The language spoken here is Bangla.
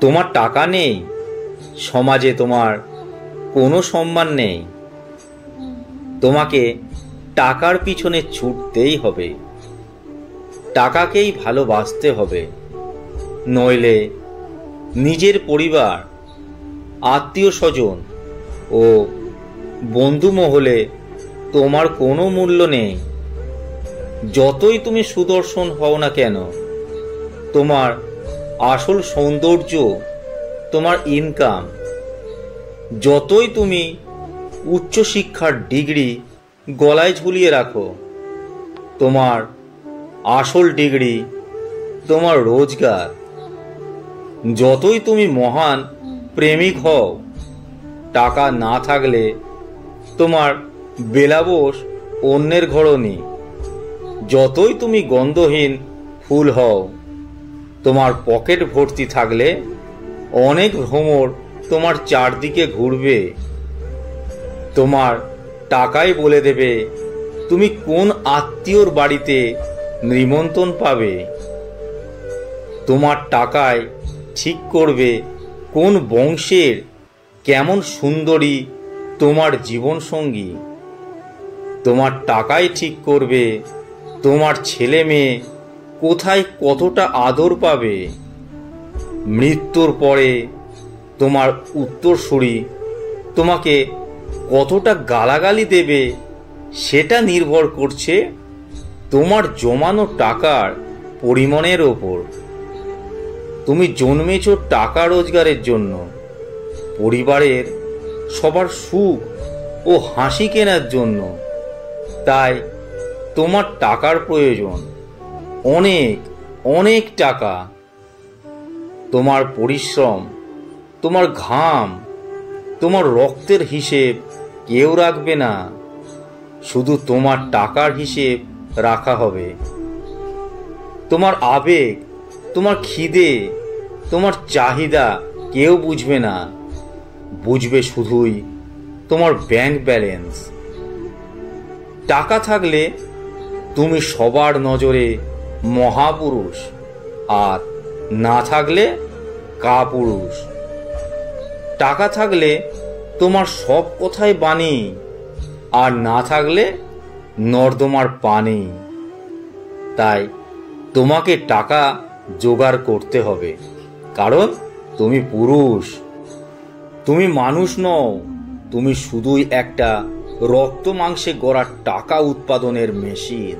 তোমার টাকা নেই, সমাজে তোমার কোনো সম্মান নেই। তোমাকে টাকার পিছনে ছুটতেই হবে, টাকাকেই ভালোবাসতে হবে, নইলে নিজের পরিবার, আত্মীয় স্বজন ও বন্ধু মহলে তোমার কোনো মূল্য নেই। যতই তুমি সুদর্শন হও না কেন, তোমার আসল সৌন্দর্য তোমার ইনকাম। যতই তুমি উচ্চশিক্ষার ডিগ্রি গলায় ঝুলিয়ে রাখো, তোমার আসল ডিগ্রি তোমার রোজগার। যতই তুমি মহান প্রেমিক হও, টাকা না থাকলে তোমার বেলাবোস অন্যের ঘরণী। যতই তুমি গন্ধহীন ফুল হও, তোমার পকেট ভর্তি থাকলে অনেক ভ্রমর তোমার চারদিকে ঘুরবে। তোমার টাকাই বলে দেবে তুমি কোন আত্মীয়র বাড়িতে নিমন্ত্রণ পাবে। তোমার টাকায় ঠিক করবে কোন বংশের কেমন সুন্দরী তোমার জীবনসঙ্গী। তোমার টাকাই ঠিক করবে তোমার ছেলে মেয়ে কোথায় কতটা আদর পাবে। মৃত্যুর পরে তোমার উত্তরসূরি তোমাকে কতটা গালাগালি দেবে, সেটা নির্ভর করছে তোমার জমানো টাকার পরিমাণের ওপর। তুমি জন্মেছ টাকা রোজগারের জন্য, পরিবারের সবার সুখ ও হাসি কেনার জন্য। তাই তোমার টাকার প্রয়োজন, অনেক অনেক টাকা। তোমার পরিশ্রম, তোমার ঘাম, তোমার রক্তের হিসেব কেউ রাখবে না, শুধু তোমার টাকার হিসেব রাখা হবে। তোমার আবেগ, তোমার খিদে, তোমার চাহিদা কেউ বুঝবে না, বুঝবে শুধুই তোমার ব্যাংক ব্যালেন্স। টাকা থাকলে তুমি সবার নজরে মহাপুরুষ, আর না থাকলে কাপুরুষ। টাকা থাকলে তোমার সব কথাই বাণী, আর না থাকলে নর্দমার পানি। তাই তোমাকে টাকা জোগাড় করতে হবে, কারণ তুমি পুরুষ। তুমি মানুষ নও, তুমি শুধুই একটা রক্ত মাংসে গড়া টাকা উৎপাদনের মেশিন।